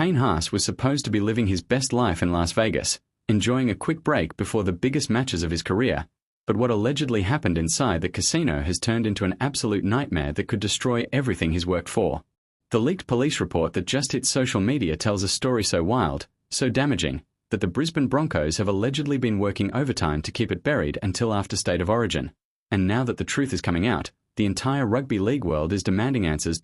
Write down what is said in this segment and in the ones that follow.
Payne Haas was supposed to be living his best life in Las Vegas, enjoying a quick break before the biggest matches of his career, but what allegedly happened inside the casino has turned into an absolute nightmare that could destroy everything he's worked for. The leaked police report that just hit social media tells a story so wild, so damaging, that the Brisbane Broncos have allegedly been working overtime to keep it buried until after State of Origin. And now that the truth is coming out, the entire rugby league world is demanding answers.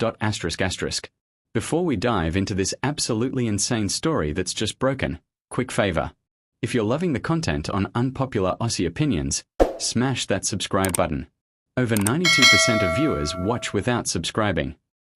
Before we dive into this absolutely insane story that's just broken, quick favour. If you're loving the content on Unpopular Aussie Opinions, smash that subscribe button. Over 92% of viewers watch without subscribing.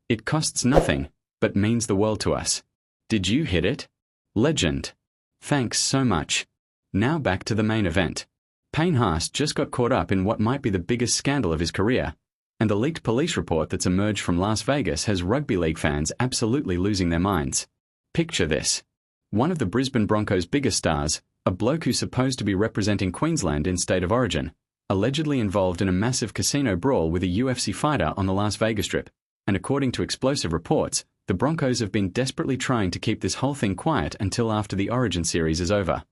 It costs nothing, but means the world to us. Did you hit it? Legend. Thanks so much. Now back to the main event. Payne Haas just got caught up in what might be the biggest scandal of his career, and the leaked police report that's emerged from Las Vegas has rugby league fans absolutely losing their minds. Picture this. One of the Brisbane Broncos' biggest stars, a bloke who's supposed to be representing Queensland in State of Origin, allegedly involved in a massive casino brawl with a UFC fighter on the Las Vegas Strip, and according to explosive reports, the Broncos have been desperately trying to keep this whole thing quiet until after the Origin series is over.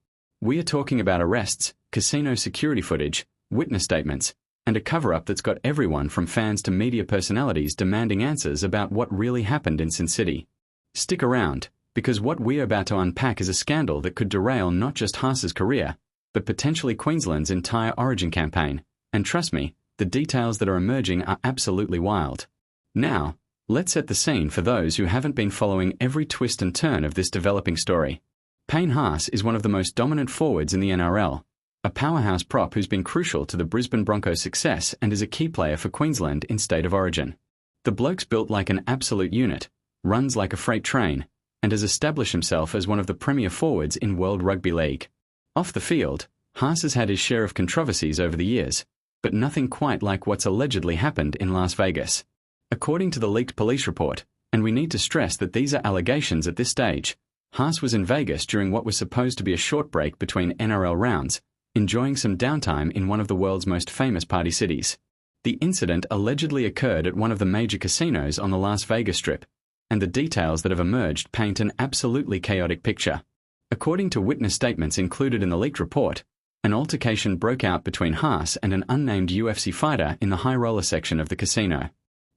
We are talking about arrests, casino security footage, witness statements, and a cover-up that's got everyone from fans to media personalities demanding answers about what really happened in Sin City. Stick around, because what we're about to unpack is a scandal that could derail not just Haas's career, but potentially Queensland's entire Origin campaign, and trust me, the details that are emerging are absolutely wild. Now, let's set the scene for those who haven't been following every twist and turn of this developing story. Payne Haas is one of the most dominant forwards in the NRL, a powerhouse prop who's been crucial to the Brisbane Broncos' success and is a key player for Queensland in State of Origin. The bloke's built like an absolute unit, runs like a freight train, and has established himself as one of the premier forwards in World Rugby League. Off the field, Haas has had his share of controversies over the years, but nothing quite like what's allegedly happened in Las Vegas. According to the leaked police report, and we need to stress that these are allegations at this stage, Haas was in Vegas during what was supposed to be a short break between NRL rounds, enjoying some downtime in one of the world's most famous party cities. The incident allegedly occurred at one of the major casinos on the Las Vegas Strip, and the details that have emerged paint an absolutely chaotic picture. According to witness statements included in the leaked report, an altercation broke out between Haas and an unnamed UFC fighter in the high roller section of the casino.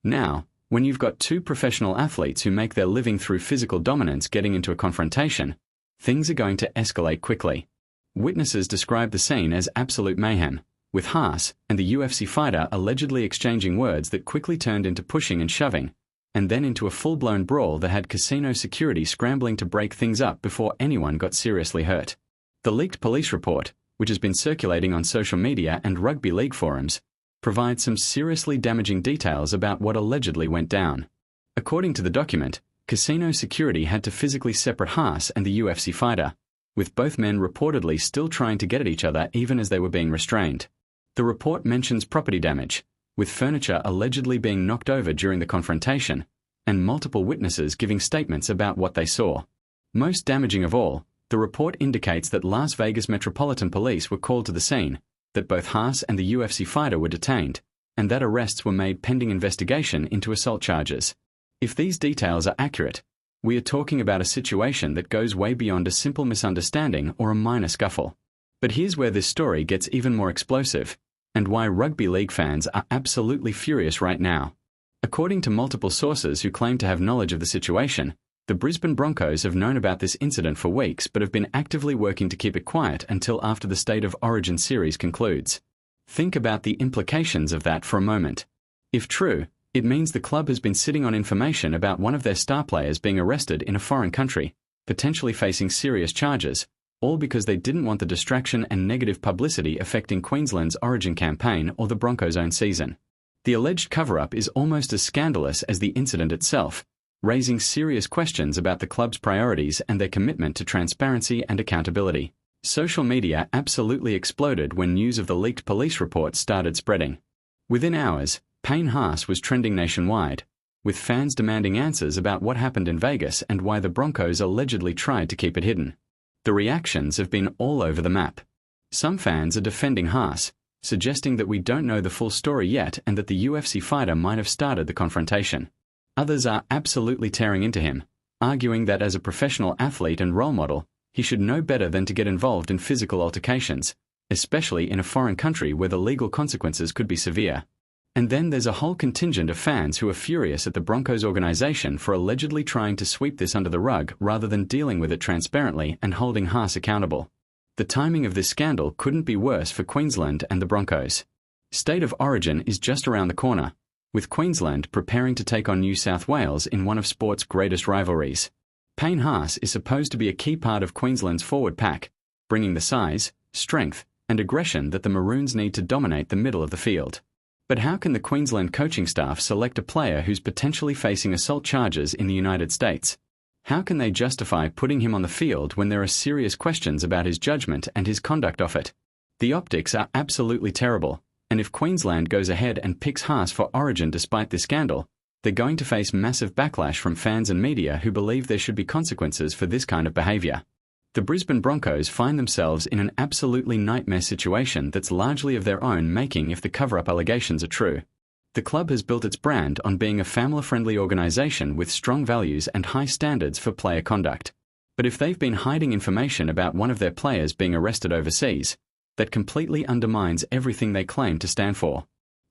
Now, when you've got two professional athletes who make their living through physical dominance getting into a confrontation, things are going to escalate quickly. Witnesses describe the scene as absolute mayhem, with Haas and the UFC fighter allegedly exchanging words that quickly turned into pushing and shoving, and then into a full-blown brawl that had casino security scrambling to break things up before anyone got seriously hurt. The leaked police report, which has been circulating on social media and rugby league forums, provides some seriously damaging details about what allegedly went down. According to the document, casino security had to physically separate Haas and the UFC fighter, with both men reportedly still trying to get at each other even as they were being restrained. The report mentions property damage, with furniture allegedly being knocked over during the confrontation, and multiple witnesses giving statements about what they saw. Most damaging of all, the report indicates that Las Vegas Metropolitan Police were called to the scene, that both Haas and the UFC fighter were detained, and that arrests were made pending investigation into assault charges. If these details are accurate, we are talking about a situation that goes way beyond a simple misunderstanding or a minor scuffle. But here's where this story gets even more explosive, and why rugby league fans are absolutely furious right now. According to multiple sources who claim to have knowledge of the situation, the Brisbane Broncos have known about this incident for weeks but have been actively working to keep it quiet until after the State of Origin series concludes. Think about the implications of that for a moment. If true, it means the club has been sitting on information about one of their star players being arrested in a foreign country, potentially facing serious charges, all because they didn't want the distraction and negative publicity affecting Queensland's Origin campaign or the Broncos' own season. The alleged cover-up is almost as scandalous as the incident itself, raising serious questions about the club's priorities and their commitment to transparency and accountability. Social media absolutely exploded when news of the leaked police report started spreading. Within hours, Payne Haas was trending nationwide, with fans demanding answers about what happened in Vegas and why the Broncos allegedly tried to keep it hidden. The reactions have been all over the map. Some fans are defending Haas, suggesting that we don't know the full story yet and that the UFC fighter might have started the confrontation. Others are absolutely tearing into him, arguing that as a professional athlete and role model, he should know better than to get involved in physical altercations, especially in a foreign country where the legal consequences could be severe. And then there's a whole contingent of fans who are furious at the Broncos organization for allegedly trying to sweep this under the rug rather than dealing with it transparently and holding Haas accountable. The timing of this scandal couldn't be worse for Queensland and the Broncos. State of Origin is just around the corner, with Queensland preparing to take on New South Wales in one of sport's greatest rivalries. Payne Haas is supposed to be a key part of Queensland's forward pack, bringing the size, strength, and aggression that the Maroons need to dominate the middle of the field. But how can the Queensland coaching staff select a player who's potentially facing assault charges in the United States? How can they justify putting him on the field when there are serious questions about his judgment and his conduct of it? The optics are absolutely terrible, and if Queensland goes ahead and picks Haas for Origin despite this scandal, they're going to face massive backlash from fans and media who believe there should be consequences for this kind of behaviour. The Brisbane Broncos find themselves in an absolutely nightmare situation that's largely of their own making if the cover-up allegations are true. The club has built its brand on being a family-friendly organisation with strong values and high standards for player conduct. But if they've been hiding information about one of their players being arrested overseas, that completely undermines everything they claim to stand for.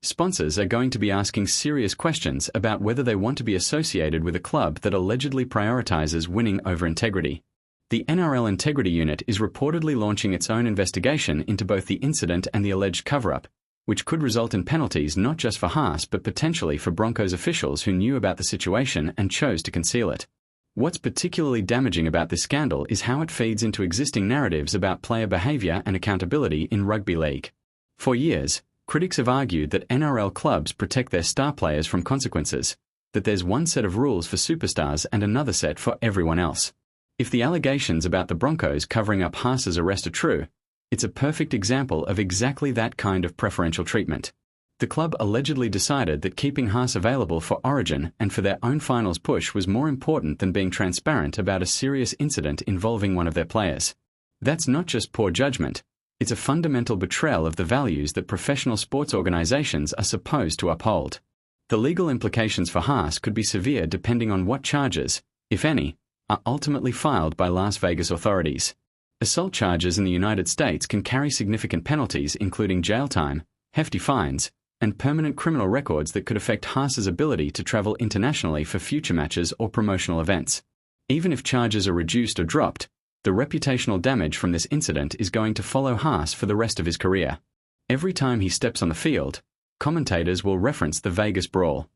Sponsors are going to be asking serious questions about whether they want to be associated with a club that allegedly prioritises winning over integrity. The NRL Integrity Unit is reportedly launching its own investigation into both the incident and the alleged cover-up, which could result in penalties not just for Haas but potentially for Broncos officials who knew about the situation and chose to conceal it. What's particularly damaging about this scandal is how it feeds into existing narratives about player behaviour and accountability in rugby league. For years, critics have argued that NRL clubs protect their star players from consequences, that there's one set of rules for superstars and another set for everyone else. If the allegations about the Broncos covering up Haas's arrest are true, it's a perfect example of exactly that kind of preferential treatment. The club allegedly decided that keeping Haas available for Origin and for their own finals push was more important than being transparent about a serious incident involving one of their players. That's not just poor judgment, it's a fundamental betrayal of the values that professional sports organisations are supposed to uphold. The legal implications for Haas could be severe depending on what charges, if any, are ultimately filed by Las Vegas authorities. Assault charges in the United States can carry significant penalties including jail time, hefty fines, and permanent criminal records that could affect Haas's ability to travel internationally for future matches or promotional events. Even if charges are reduced or dropped, the reputational damage from this incident is going to follow Haas for the rest of his career. Every time he steps on the field, commentators will reference the Vegas brawl.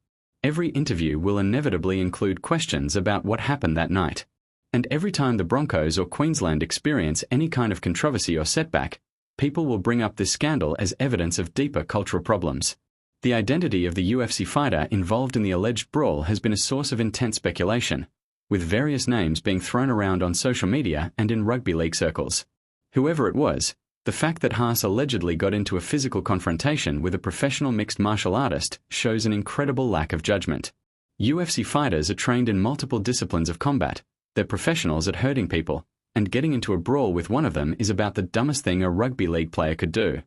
Every interview will inevitably include questions about what happened that night. And every time the Broncos or Queensland experience any kind of controversy or setback, people will bring up this scandal as evidence of deeper cultural problems. The identity of the UFC fighter involved in the alleged brawl has been a source of intense speculation, with various names being thrown around on social media and in rugby league circles. Whoever it was, the fact that Haas allegedly got into a physical confrontation with a professional mixed martial artist shows an incredible lack of judgment. UFC fighters are trained in multiple disciplines of combat. They're professionals at hurting people, and getting into a brawl with one of them is about the dumbest thing a rugby league player could do.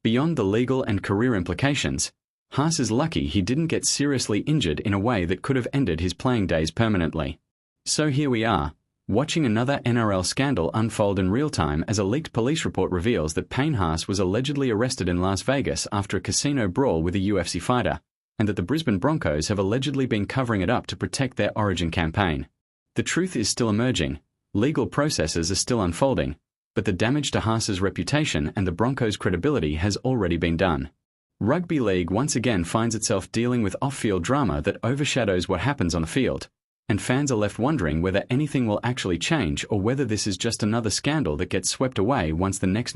Beyond the legal and career implications, Haas is lucky he didn't get seriously injured in a way that could have ended his playing days permanently. So here we are, watching another NRL scandal unfold in real time as a leaked police report reveals that Payne Haas was allegedly arrested in Las Vegas after a casino brawl with a UFC fighter, and that the Brisbane Broncos have allegedly been covering it up to protect their Origin campaign. The truth is still emerging, legal processes are still unfolding, but the damage to Haas's reputation and the Broncos' credibility has already been done. Rugby league once again finds itself dealing with off-field drama that overshadows what happens on the field, and fans are left wondering whether anything will actually change or whether this is just another scandal that gets swept away once the next news